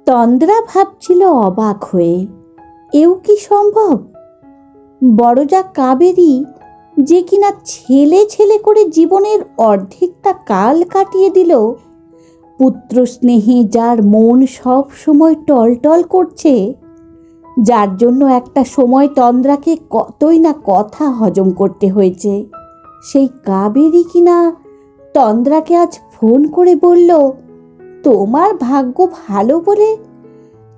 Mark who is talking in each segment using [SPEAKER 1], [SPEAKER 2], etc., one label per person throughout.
[SPEAKER 1] তন্দ্রা ভাবছিল অবাক হয়ে, এও কি সম্ভব? বড়জা কাবেরী, যে কিনা ছেলে ছেলে করে জীবনের অর্ধেকটা কাল কাটিয়ে দিল, পুত্র স্নেহে যার মন সব সময় টলটল করছে, যার জন্য একটা সময় তন্দ্রাকে কতই না কথা হজম করতে হয়েছে, সেই কাবেরী কিনা তন্দ্রাকে আজ ফোন করে বলল, তোমার ভাগ্য ভালো বলে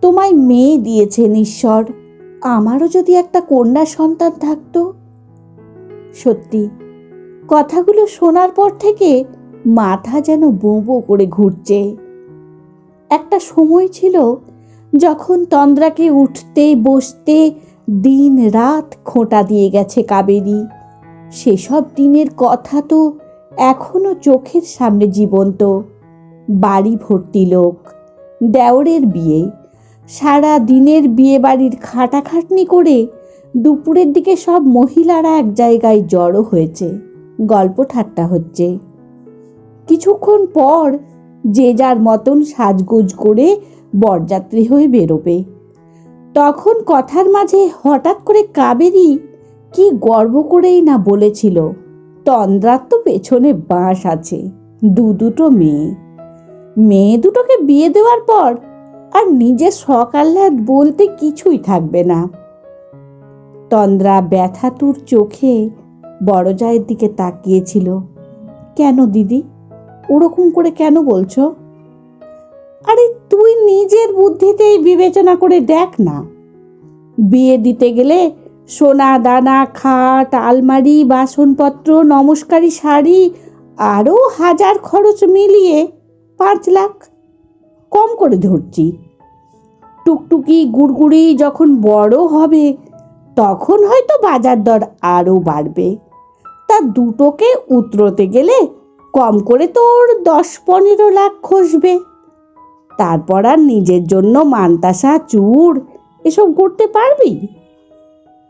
[SPEAKER 1] তোমায় মেয়ে দিয়েছেন ঈশ্বর, আমারও যদি একটা কন্যা সন্তান থাকতো। সত্যি কথাগুলো শোনার পর থেকে মাথা যেন বোঁ বোঁ করে ঘুরছে। একটা সময় ছিল যখন তন্দ্রাকে উঠতে বসতে দিন রাত খোঁটা দিয়ে গেছে কাবেরী। সেসব দিনের কথা তো এখনো চোখের সামনে জীবন্ত। বাড়ি ভর্তি লোক, দেওরের বিয়ে, সারা দিনের বিয়ে বাড়ির খাটাখাটনি করে দুপুরের দিকে সব মহিলারা এক জায়গায় জড়ো হয়েছে, গল্প ঠাট্টা হচ্ছে। কিছুক্ষণ পর যে যার মতন সাজগোজ করে বরযাত্রী হয়ে বেরোবে। তখন কথার মাঝে হঠাৎ করে কাবেরী কি গর্ব করেই না বলেছিল, তন্দ্রার তো পেছনে বাঁশ আছে, দুটো মেয়ে, মেয়ে দুটোকে বিয়ে দেওয়ার পর আর নিজের শখ আহ্লাদ বলতে কিছুই থাকবে না। তন্দ্রা ব্যথাতুর চোখে বড়জায়ের দিকে তাকিয়েছিল। কেন দিদি, ওরকম করে কেন বলছো? আরে তুই নিজের বুদ্ধিতেই বিবেচনা করে দেখ না। বিয়ে দিতে গেলে সোনা দানা, খাট, আলমারি, বাসনপত্র, নমস্কারী শাড়ি, আরও হাজার খরচ মিলিয়ে 5 লাখ, কম করে ধরছি। টুকটুকি গুড়গুড়ি যখন বড় হবে তখন হয়তো বাজার দর আরও বাড়বে। তা দুটোকে উতরোতে গেলে কম করে তোর 10-15 লাখ খসবে। তারপর আর নিজের জন্য মানতাসা, চূড় এসব করতে পারবি?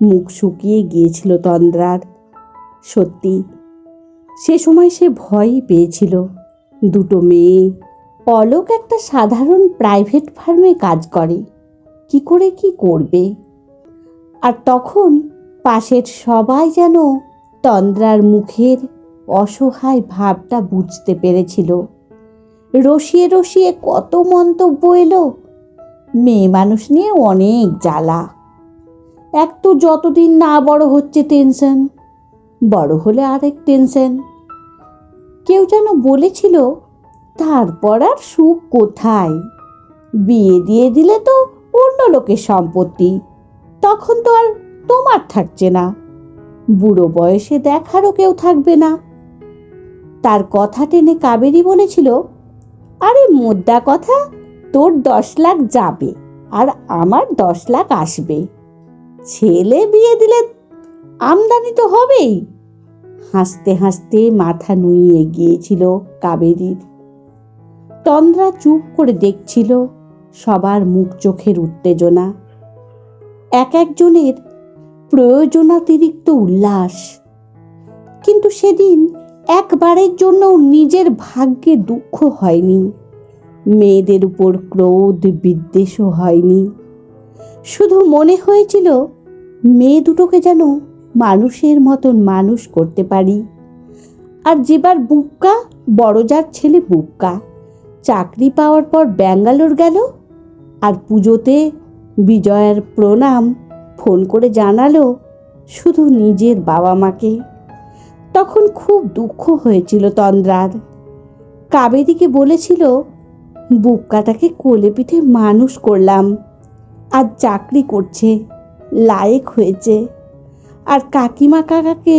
[SPEAKER 1] মুখ শুকিয়ে গিয়েছিল তন্দ্রার। সত্যি সে সময় সে ভয়ই পেয়েছিল। দুটো মেয়ে, অলোক একটা সাধারণ প্রাইভেট ফার্মে কাজ করে, কি করে কি করবে। আর তখন পাশের সবাই যেন তন্দ্রার মুখের অসহায় ভাবটা বুঝতে পেরেছিল। রসিয়ে রসিয়ে কত মন্তব্য এলো, মেয়ে মানুষ নিয়ে অনেক জ্বালা। এক তো যতদিন না বড় হচ্ছে টেনশন, বড় হলে আরেক টেনশন। কেউ যেন বলেছিল, তারপর আর সুখ কোথায়, বিয়ে দিয়ে দিলে তো অন্য লোকের সম্পত্তি, তখন তো আর তোমার থাকছে না, বুড়ো বয়সে দেখারও কেউ থাকবে না। তার কথা টেনে কাবেরী বলেছিল, আরে মোদ্দা কথা, তোর 10 লাখ যাবে আর আমার 10 লাখ আসবে, ছেলে বিয়ে দিলে আমদানি তো হবেই। হাসতে হাসতে মাথা নুইয়ে গিয়েছিল কাবেরীর। তন্দ্রা চুপ করে দেখছিল সবার মুখ চোখের উত্তেজনা, এক একজনের প্রয়োজনাতিরিক্ত উল্লাস। কিন্তু সেদিন একবারের জন্য নিজের ভাগ্যে দুঃখ হয়নি, মেয়েদের উপর ক্রোধ বিদ্বেষও হয়নি। শুধু মনে হয়েছিল মেয়ে দুটোকে যেন মানুষের মতন মানুষ করতে পারি। আর যেবার বুক্কা, বড়জার ছেলে বুক্কা, চাকরি পাওয়ার পর ব্যাঙ্গালোর গেল, আর পুজোতে বিজয়ার প্রণাম ফোন করে জানালো শুধু নিজের বাবা মাকে, তখন খুব দুঃখ হয়েছিল তন্দ্রার। কাবেরীকে বলেছিল, বুক্কাটাকে কোলে পিঠে মানুষ করলাম, আর চাকরি করছে, লায়েক হয়েছে, আর কাকিমা কাকাকে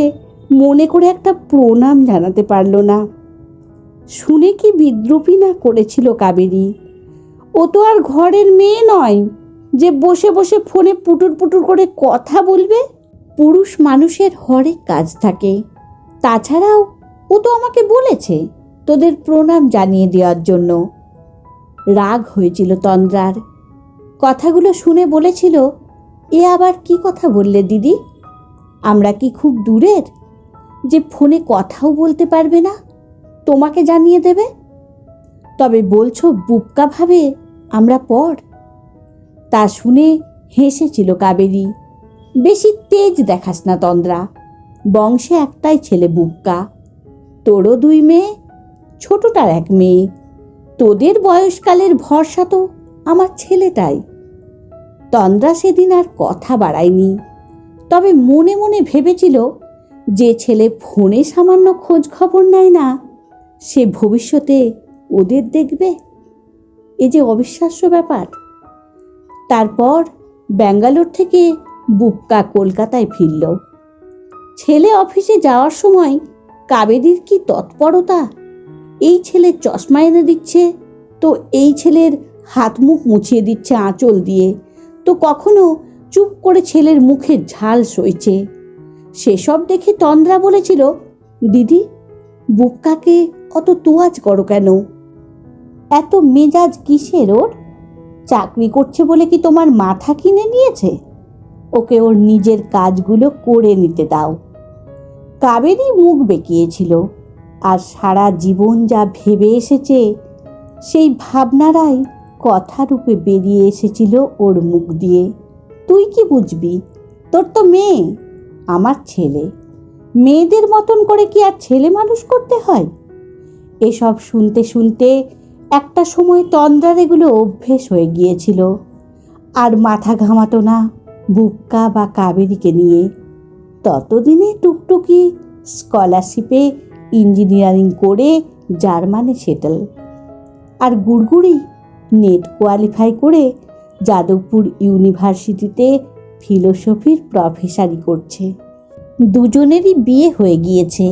[SPEAKER 1] মনে করে একটা প্রণাম জানাতে পারল না। শুনে কি বিদ্রুপই না করেছিল কাবেরী। ও তো আর ঘরের মেয়ে নয় যে বসে বসে ফোনে পুটুর পুটুর করে কথা বলবে। পুরুষ মানুষের হরেক কাজ থাকে। তাছাড়াও ও তো আমাকে বলেছে তোদের প্রণাম জানিয়ে দেওয়ার জন্য। রাগ হয়েছিল তন্দ্রার। কথাগুলো শুনে বলেছিল, এ আবার কি কথা বললে দিদি? আমরা কি খুব দূরের যে ফোনে কথাও বলতে পারবে না, তোমাকে জানিয়ে দেবে? তবে বলছো বুক্কা ভাবে আমরা পর? তা শুনে হেসেছিল কাবেরী। বেশি তেজ দেখাস না তন্দ্রা, বংশে একটাই ছেলে বুক্কা, তোরও 2 মেয়ে, ছোটটার 1 মেয়ে। তোদের বয়সকালের ভরসা তো আমার ছেলেটাই। তন্দ্রা সেদিন আর কথা বাড়ায়নি, তবে মনে মনে ভেবেছিল যে ছেলে ফোনে সামান্য খোঁজ খবর নেয় না, সে ভবিষ্যতে ওদের দেখবে। এ যে অবিশ্বাস্য ব্যাপার। তারপর ব্যাঙ্গালোর থেকে বুক্কা কলকাতায় ফিরল। ছেলে অফিসে যাওয়ার সময় কাবেরীর কি তৎপরতা! এই ছেলের চশমা এনে দিচ্ছে, তো এই ছেলের হাত মুখ মুছিয়ে দিচ্ছে আঁচল দিয়ে, তো কখনো চুপ করে ছেলের মুখের ঝাল সইছে। সেসব দেখে তন্দ্রা বলেছিল, দিদি, বুক্কাকে অত তোয়াজ করো কেন? এত মেজাজ কিসের ওর? চাকরি করছে বলে কি তোমার মাথা কিনে নিয়েছে? ওকে ওর নিজের কাজগুলো করে নিতে দাও। কাবেরী মুখ বেঁকিয়েছিল, আর সারা জীবন যা ভেবে এসেছে সেই ভাবনারাই কথারূপে বেরিয়ে এসেছিল ওর মুখ দিয়ে। তুই কি বুঝবি? তোর তো মেয়ে, আমার ছেলে। মেয়েদের মতন করে কি আর ছেলে মানুষ করতে হয়? এসব শুনতে শুনতে একটা সময় তন্দ্রার এগুলো অভ্যেস হয়ে গিয়েছিল, আর মাথা ঘামাতো না বুক্কা বা কাবেরীকে নিয়ে। ততদিনে টুকটুকি স্কলারশিপে ইঞ্জিনিয়ারিং করে জার্মানে সেটেল, আর গুড়গুড়ি নেট কোয়ালিফাই করে যাদবপুর ইউনিভার্সিটিতে ফিলোসফির প্রফেসরি করছে। দুজনেরই বিয়ে হয়ে গিয়েছে,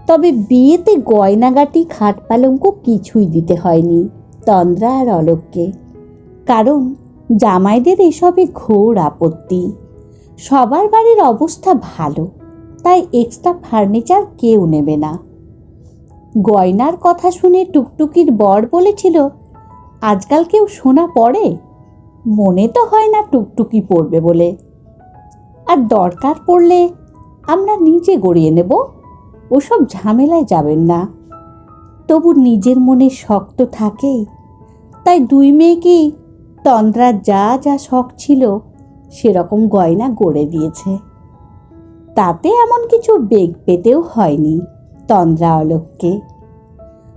[SPEAKER 1] তবে বিয়েতে গয়নাগাটি খাট পালঙ্ক কিছুই দিতে হয়নি তন্দ্রা আর অলোককে, কারণ জামাইদের এসবে ঘোর আপত্তি। সবার বাড়ির অবস্থা ভালো, তাই এক্সট্রা ফার্নিচার কেউ নেবে না। গয়নার কথা শুনে টুকটুকির বর বলেছিল, আজকাল কেউ সোনা পরে? মনে তো হয় না টুকটুকি পরবে বলে। আর দরকার পড়লে আমরা নিজে গড়িয়ে নেব, ওসব ঝামেলায় যাবেন না। তবু নিজের মনে শক্ত থাকেই, তাই 2 মেয়েকেই তন্দ্রার যা যা শখ ছিল সেরকম গয়না গড়ে দিয়েছে। তাতে এমন কিছু বেগ পেতেও হয়নি তন্দ্রা অলোককে।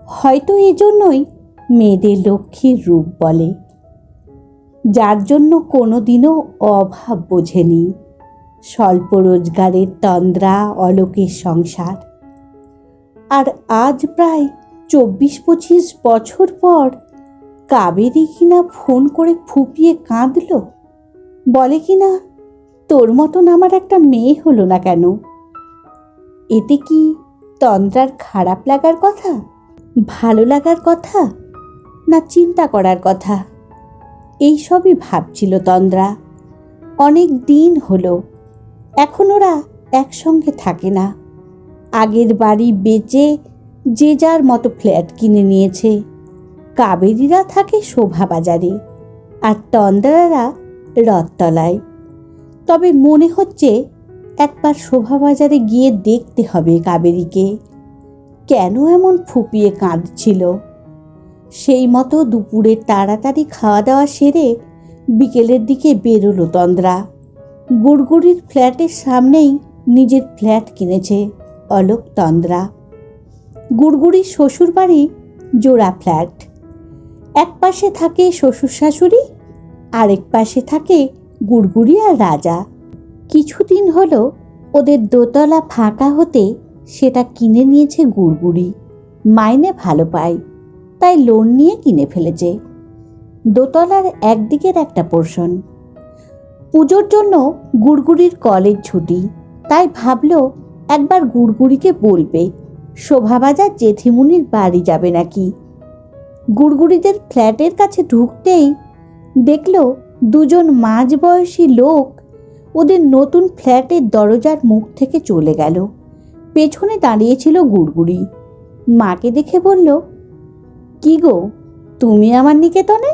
[SPEAKER 1] হয়তো এজন্যই মেয়েদের লক্ষ্মীর রূপ বলে, যার জন্য কোনোদিনও অভাব বোঝেনি স্বল্প রোজগারের তন্দ্রা অলোকের সংসার। আর আজ প্রায় 24-25 বছর পর কাবেরী কিনা ফোন করে ফুপিয়ে কাঁদল, বলে কিনা, তোর মতন আমার একটা মেয়ে হলো না কেন? এতে কি তন্দ্রার খারাপ লাগার কথা, ভালো লাগার কথা, না চিন্তা করার কথা? এইসবই ভাবছিল তন্দ্রা। অনেক দিন হলো এখন ওরা একসঙ্গে থাকে না। আগের বাড়ি বেচে যে যার মতো ফ্ল্যাট কিনে নিয়েছে। কাবেরীরা থাকে শোভাবাজারে, আর তন্দ্রারা রথতলায়। তবে মনে হচ্ছে একবার শোভাবাজারে গিয়ে দেখতে হবে কাবেরীকে, কেন এমন ফুপিয়ে কাঁদছিল। সেই মতো দুপুরে তাড়াতাড়ি খাওয়া দাওয়া সেরে বিকেলের দিকে বেরোলো তন্দ্রা। গুড়গুড়ির ফ্ল্যাটের সামনেই নিজের ফ্ল্যাট কিনেছে অলোক তন্দ্রা। গুড়গুড়ির শ্বশুর বাড়ি জোড়া ফ্ল্যাট। এক পাশে থাকে শ্বশুর শাশুড়ি, আরেক পাশে থাকে গুড়গুড়ি আর রাজা। কিছুদিন হলো ওদের দোতলা ফাঁকা হতে সেটা কিনে নিয়েছে গুড়গুড়ি। মাইনে ভালো পায়, তাই লোন নিয়ে কিনে ফেলেছে। দোতলার একদিকের একটা পোর্শন। পুজোর জন্য গুড়গুড়ির কলেজ ছুটি, তাই ভাবলো একবার গুড়গুড়িকে বলবে শোভাবাজার জেঠিমুনির বাড়ি যাবে নাকি। গুড়গুড়িদের ফ্ল্যাটের কাছে ঢুকতেই দেখলো 2 মাঝবয়সী লোক ওদের নতুন ফ্ল্যাটের দরজার মুখ থেকে চলে গেল। পেছনে দাঁড়িয়েছিল গুড়গুড়ি। মাকে দেখে বলল, কি গো, তুমি আমার নিকেতনে?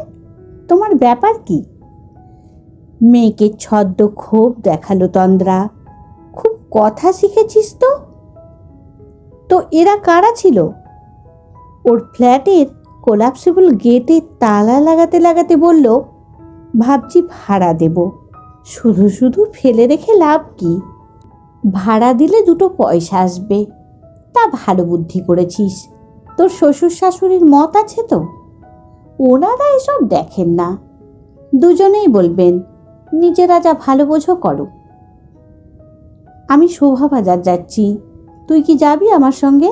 [SPEAKER 1] তোমার ব্যাপার কি? মেয়েকে ছদ্ম ক্ষোভ দেখালো তন্দ্রা। খুব কথা শিখেছিস তো। তো এরা কারা ছিল? ওর ফ্ল্যাটের কোলাপসিবল গেটে তালা লাগাতে লাগাতে বলল, ভাবছি ভাড়া দেব, শুধু শুধু ফেলে রেখে লাভ কি? ভাড়া দিলে দুটো পয়সা আসবে। তা ভালো বুদ্ধি করেছিস। তোর শ্বশুর শাশুড়ির মত আছে তো? ওনারা এসব দেখেন না, দুজনেই বলবেন নিজেরা যা ভালো বোঝো করো। আমি শোভাবাজার যাচ্ছি, তুই কি যাবি আমার সঙ্গে?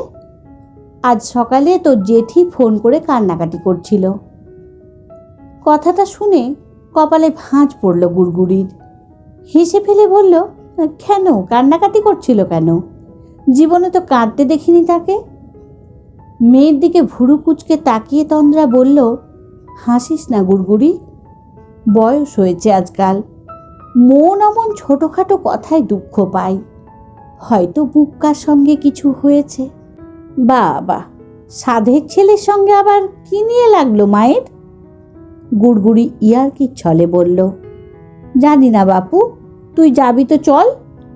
[SPEAKER 1] আজ সকালে তোর জেঠি ফোন করে কান্নাকাটি করছিল। কথাটা শুনে কপালে ভাঁজ পড়ল গুড়গুড়ির। হেসে ফেলে বলল, কেন কান্নাকাটি করছিল কেন? জীবনে তো কাঁদতে দেখিনি তাকে। মেয়ের দিকে ভুরু কুচকে তাকিয়ে তন্দ্রা বলল, হাসিস না গুড়গুড়ি, বয়স হয়েছে আজকাল, মন অমন ছোটোখাটো কথায় দুঃখ পায়। হয়তো বুক্কার সঙ্গে কিছু হয়েছে। বাবা, সাধের ছেলের সঙ্গে আবার কি নিয়ে লাগলো মায়ের? গুড়গুড়ি ইয়ার্কির ছলে বলল, জানি না বাপু, তুই যাবি তো চল,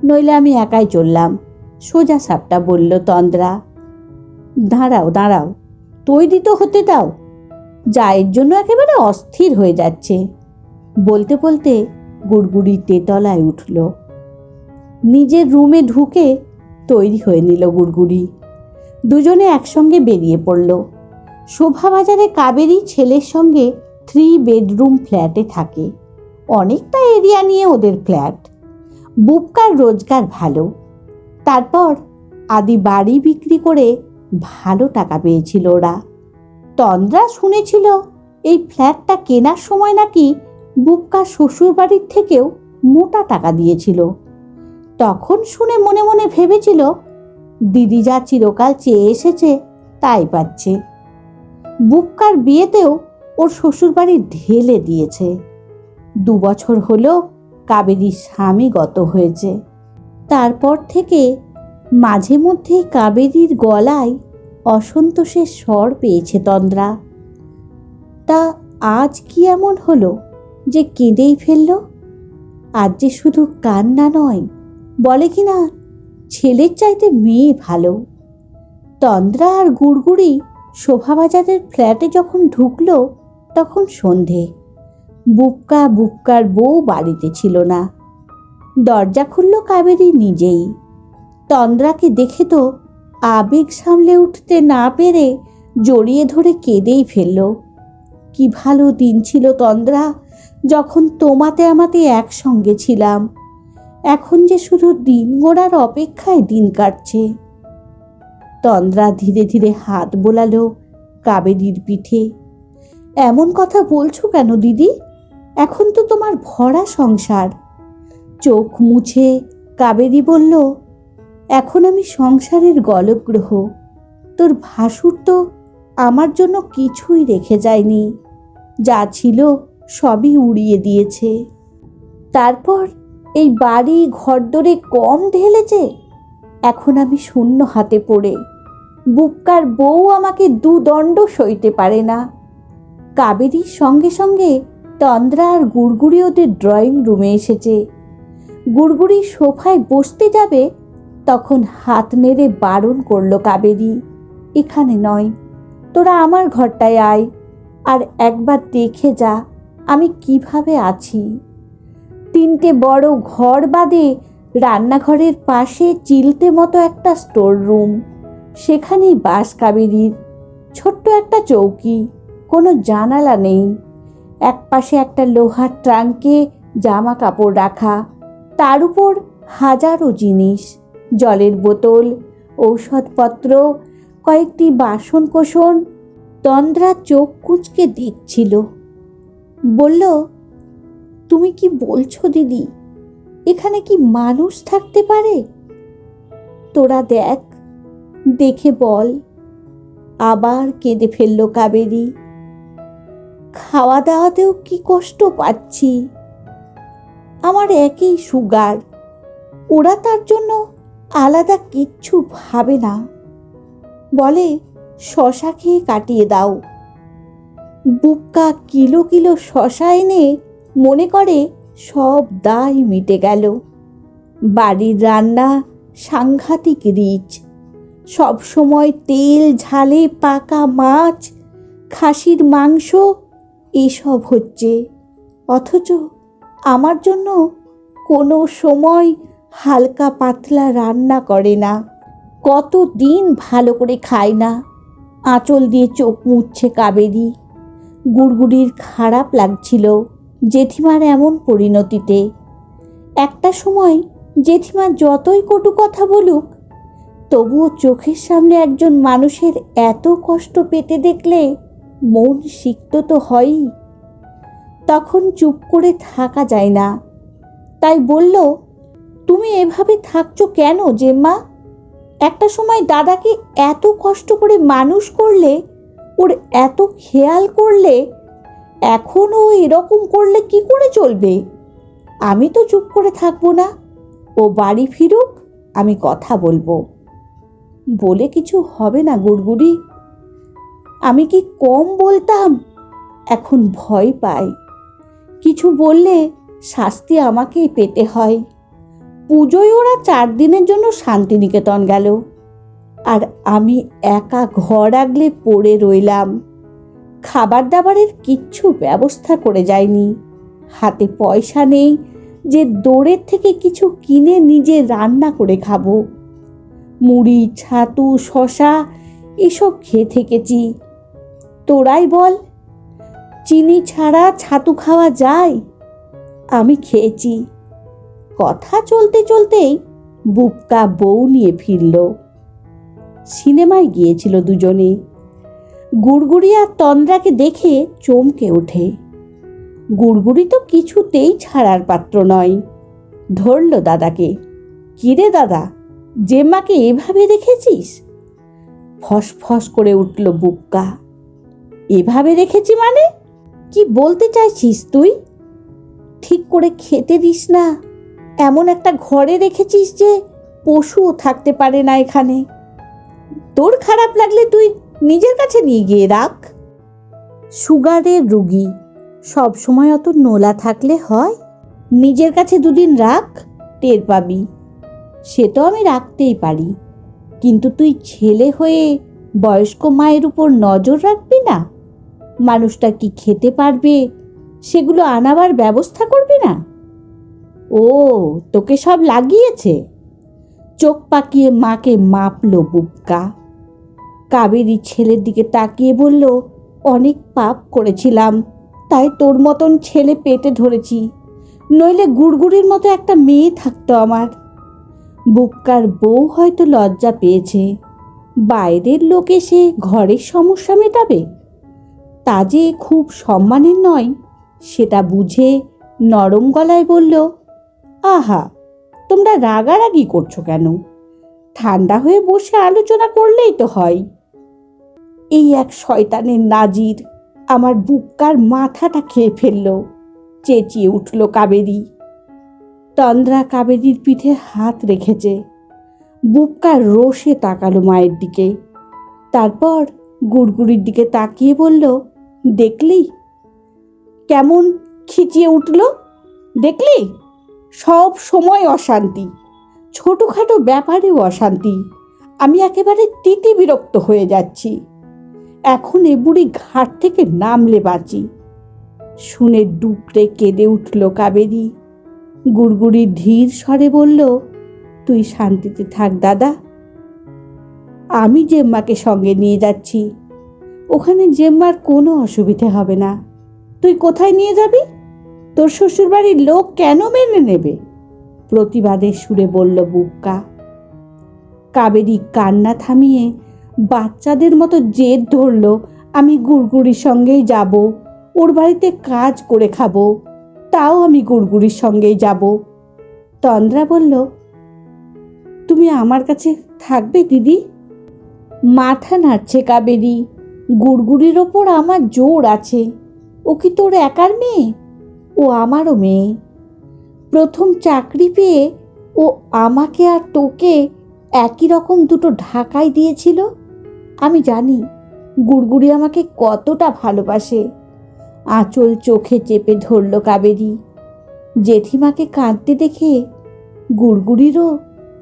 [SPEAKER 1] নইলে আমি একাই চললাম, সোজা সাপটা বলল তন্দ্রা। দাঁড়াও দাঁড়াও, তৈরি তো হতে দাও, যায়ের জন্য একেবারে অস্থির হয়ে যাচ্ছে। বলতে বলতে গুড়গুড়ি তেতলায় উঠল। নিজের রুমে ঢুকে তৈরি হয়ে নিল গুড়গুড়ি। দুজনে একসঙ্গে বেরিয়ে পড়ল। শোভাবাজারে কাবেরী ছেলের সঙ্গে 3 বেডরুম ফ্ল্যাটে থাকে। অনেকটা এরিয়া নিয়ে ওদের ফ্ল্যাট। বুবকার রোজগার ভালো। তারপর আদি বাড়ি বিক্রি করে ভালো টাকা পেয়েছিল ওরা। তন্দ্রা শুনেছিল এই ফ্ল্যাটটা কেনার সময় নাকি বুবকার শ্বশুর বাড়ির থেকেও মোটা টাকা দিয়েছিল। তখন শুনে মনে মনে ভেবেছিল দিদি যা চিরকাল চেয়ে এসেছে তাই পাচ্ছে। বুবকার বিয়েতেও ওর শ্বশুরবাড়ি ঢেলে দিয়েছে। 2 বছর হলো কাবেরীর স্বামী গত হয়েছে। তারপর থেকে মাঝে মধ্যেই কাবেরীর গলায় অসন্তোষের স্বর পেয়েছে তন্দ্রা। তা আজ কি এমন হলো যে কেঁদেই ফেলল? আজ যে শুধু কান্না নয়, বলে কিনা ছেলের চাইতে মেয়ে ভালো। তন্দ্রা আর গুড়গুড়ি শোভাবাজারের ফ্ল্যাটে যখন ঢুকলো তখন সন্ধে। বুবকার বউ বাড়িতে ছিল না। দরজা খুলল কাবেরী নিজেই। তন্দ্রাকে দেখে তো আবেগ সামলে উঠতে না পেরে জড়িয়ে ধরে কেঁদেই ফেলল। কি ভালো দিন ছিল তন্দ্রা, যখন তোমাতে আমাতে একসঙ্গে ছিলাম। এখন যে শুধু দিন গোড়ার অপেক্ষায় দিন কাটছে। তন্দ্রা ধীরে ধীরে হাত বোলালো কাবেরীর পিঠে। এমন কথা বলছো কেন দিদি? এখন তো তোমার ভরা সংসার। চোখ মুছে কাবেরী বলল, এখন আমি সংসারের গলগ্রহ। তোর ভাসুর তো আমার জন্য কিছুই রেখে যায়নি, যা ছিল সবই উড়িয়ে দিয়েছে। তারপর এই বাড়ি ঘরদোরে কম ঢেলেছে। এখন আমি শূন্য হাতে পড়ে। বুবকার বউ আমাকে 2 দণ্ড সইতে পারে না। কাবেরীর সঙ্গে সঙ্গে তন্দ্রা আর গুড়গুড়ি ওদের ড্রয়িং রুমে এসেছে। গুড়গুড়ি সোফায় বসতে যাবে তখন হাত নেড়ে বারণ করলো কাবেরী, এখানে নয়, তোরা আমার ঘরটায় আয়, আর একবার দেখে যা আমি কিভাবে আছি। 3টে বড় ঘর বাদে রান্নাঘরের পাশে চিলতে মতো একটা স্টোর রুম, সেখানেই বাস কাবেরীর। ছোট্ট একটা চৌকি, কোনো জানালা নেই। এক পাশে একটা লোহার ট্রাঙ্কে জামা কাপড় রাখা, তার উপর হাজারো জিনিস, জলের বোতল, ঔষধপত্র, কয়েকটি বাসন কোসন। তন্দ্রা চোখ কুঁচকে দেখছিল। বলল, তুমি কি বলছো দিদি? এখানে কি মানুষ থাকতে পারে? তোরা দেখ, দেখে বল। আবার কেঁদে ফেলল কাবেরী। খাওয়া দাওয়াতেও কি কষ্ট পাচ্ছি। আমার একই সুগার, ওরা তার জন্য আলাদা কিচ্ছু ভাবে না। বলে শশা খেয়ে কাটিয়ে দাও। বুবকা কিলো কিলো শশা এনে মনে করে সব দায় মিটে গেল। বাড়ির রান্না সাংঘাতিক রিচ, সব সময় তেল ঝালে পাকা মাছ, খাসির মাংস, এসব হচ্ছে। অথচ আমার জন্য কোনো সময় হালকা পাতলা রান্না করে না। কতদিন ভালো করে খায় না। আঁচল দিয়ে চোখ মুছছে কাবেরী। গুড়গুড়ির খারাপ লাগছিল জেঠিমার এমন পরিণতিতে। একটা সময় জেঠিমা যতই কটু কথা বলুক, তবুও চোখের সামনে একজন মানুষের এত কষ্ট পেতে দেখলে মন সিক্ত তো হয়ই। তখন চুপ করে থাকা যায় না। তাই বলল, তুমি এভাবে থাকছো কেন জেম্মা? একটা সময় দাদাকে এত কষ্ট করে মানুষ করলে, ওর এত খেয়াল করলে, এখনও এরকম করলে কি করে চলবে? আমি তো চুপ করে থাকবো না। ও বাড়ি ফিরুক, আমি কথা বলবো। বলে কিছু হবে না গুড়গুড়ি। আমি কি কম বলতাম? এখন ভয় পাই। কিছু বললে শাস্তি আমাকেই পেতে হয়। পুজোয় ওরা 4 দিনের জন্য শান্তিনিকেতন গেল, আর আমি একা ঘর আগলে পড়ে রইলাম। খাবার দাবারের কিচ্ছু ব্যবস্থা করে যায়নি। হাতে পয়সা নেই যে দৌড়ের থেকে কিছু কিনে নিজে রান্না করে খাবো। মুড়ি, ছাতু, শশা এসব খেয়ে থেকেছি। তোরাই বল, চিনি ছাড়া ছাতু খাওয়া যায়? আমি খেয়েছি। কথা চলতে চলতেই বুবকা বউ নিয়ে ফিরল। সিনেমায় গিয়েছিল দুজনে। গুড়গুড়ি আর তন্দ্রাকে দেখে চমকে ওঠে। গুড়গুড়ি তো কিছুতেই ছাড়ার পাত্র নয়। ধরল দাদাকে। কিরে দাদা, জেম্মাকে এভাবে রেখেছিস? ফস ফস করে উঠল বুবকা। এভাবে রেখেছি মানে? কি বলতে চাইছিস তুই? ঠিক করে খেতে দিস না, এমন একটা ঘরে রেখেছিস যে পশুও থাকতে পারে না এখানে। তোর খারাপ লাগলে তুই নিজের কাছে নিয়ে গিয়ে রাখ। সুগারের রুগী, সব সময় অত নোলা থাকলে হয়? নিজের কাছে 2 দিন রাখ, টের পাবি। সে তো আমি রাখতেই পারি, কিন্তু তুই ছেলে হয়ে বয়স্ক মায়ের উপর নজর রাখবি না? মানুষটা কি খেতে পারবে সেগুলো আনাবার ব্যবস্থা করবি না? ও, তোকে সব লাগিয়েছে? চোখ পাকিয়ে মাকে মাপল বুবকা। কাবেরী ছেলের দিকে তাকিয়ে বলল, অনেক পাপ করেছিলাম, তাই তোর মতন ছেলে পেটে ধরেছি, নইলে গুড়গুড়ির মতো একটা মেয়ে থাকতো আমার। বুবকার বউ হয়তো লজ্জা পেয়েছে। বাইরের লোক এসে ঘরের সমস্যা মেটাবে, তা যে খুব সম্মানের নয় সেটা বুঝে নরম গলায় বলল, আহা, তোমরা রাগারাগি করছো কেন? ঠান্ডা হয়ে বসে আলোচনা করলেই তো হয়। এই এক শয়তানের নাজির আমার বুবকার মাথাটা খেয়ে ফেলল। চেঁচিয়ে উঠল কাবেরী। তন্দ্রা কাবেরীর পিঠে হাত রেখেছে। বুবকার রোষে তাকালো মায়ের দিকে। তারপর গুড়গুড়ির দিকে তাকিয়ে বলল, দেখলি কেমন খিচিয়ে উঠল? দেখলি? সব সময় অশান্তি, ছোটোখাটো ব্যাপারেও অশান্তি। আমি একেবারে তিতি বিরক্ত হয়ে যাচ্ছি। এখন এ বুড়ি ঘাট থেকে নামলে বাঁচি। শুনে ডুকরে কেঁদে উঠল কাবেরী। গুড়গুড়ি ধীর স্বরে বলল, তুই শান্তিতে থাক দাদা, আমি জেম্মাকে সঙ্গে নিয়ে যাচ্ছি। ওখানে জেম্মার কোনো অসুবিধে হবে না। তুই কোথায় নিয়ে যাবি? তোর শ্বশুরবাড়ির লোক কেন মেনে নেবে? প্রতিবাদের সুরে বলল বুবকা। কাবেরী কান্না থামিয়ে বাচ্চাদের মতো জেদ ধরল, আমি গুড়গুড়ির সঙ্গেই যাব, ওর বাড়িতে কাজ করে খাবো, তাও আমি গুড়গুড়ির সঙ্গেই যাব। তন্দ্রা বলল, তুমি আমার কাছে থাকবে দিদি? মাথা নাড়ছে কাবেরী। গুড়গুড়ির ওপর আমার জোর আছে। ও কি তোর একার মেয়ে? ও আমারও মেয়ে। প্রথম চাকরি পেয়ে ও আমাকে আর তোকে একই রকম দুটো ঢাকাই দিয়েছিল। আমি জানি গুড়গুড়ি আমাকে কতটা ভালোবাসে। আঁচল চোখে চেপে ধরল কাবেরী। জেঠিমাকে কাঁদতে দেখে গুড়গুড়িরও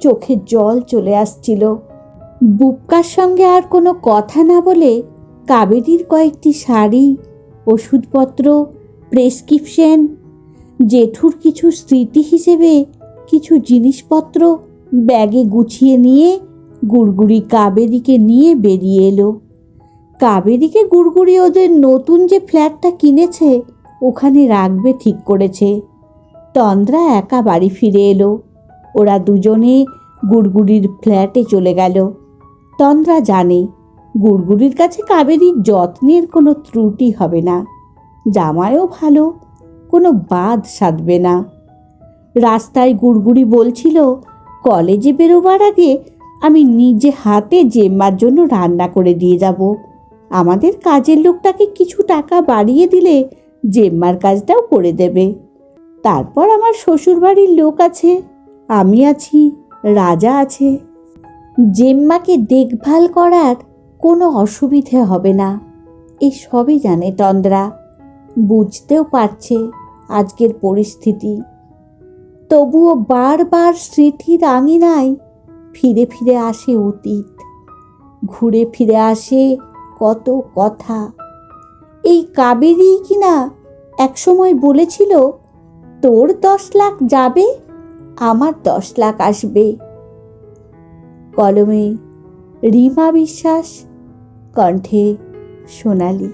[SPEAKER 1] চোখে জল চলে আসছিল। বুবকার সঙ্গে আর কোনো কথা না বলে কাবেরীর কয়েকটি শাড়ি, ওষুধপত্র, প্রেসক্রিপশন জেঠুর কিছু স্মৃতি হিসেবে কিছু জিনিসপত্র ব্যাগে গুছিয়ে নিয়ে গুড়গুড়ি কাবেরীকে নিয়ে বেরিয়ে এলো। কাবেরীকে গুড়গুড়ি ওদের নতুন যে ফ্ল্যাটটা কিনেছে ওখানে রাখবে ঠিক করেছে। তন্দ্রা একা বাড়ি ফিরে এলো। ওরা দুজনে গুড়গুড়ির ফ্ল্যাটে চলে গেল। তন্দ্রা জানে গুড়গুড়ির কাছে কাবেরীর যত্নের কোনো ত্রুটি হবে না, জামাইও ভালো, কোনো বাদ সাধবে না। রাস্তায় গুড়গুড়ি বলছিল, কলেজে বেরোবার আগে আমি নিজে হাতে জেম্মার জন্য রান্না করে দিয়ে যাব। আমাদের কাজের লোকটাকে কিছু টাকা বাড়িয়ে দিলে জেম্মার কাজটাও করে দেবে। তারপর আমার শ্বশুরবাড়ির লোক আছে, আমি আছি, রাজা আছে। জেম্মাকে দেখভাল করার কোনো অসুবিধে হবে না। এই সবই জানে তন্দ্রা, বুঝতেও পারছে আজকের পরিস্থিতি। তবুও বারবার স্মৃতির আঙিনায় ফিরে ফিরে আসে অতীত, ঘুরে ফিরে আসে কত কথা। এই কাবেরী কিনা একসময় বলেছিল, তোর 10 লাখ যাবে, আমার 10 লাখ আসবে। কলমে রিমা বিশ্বাস, কণ্ঠে সোনালী।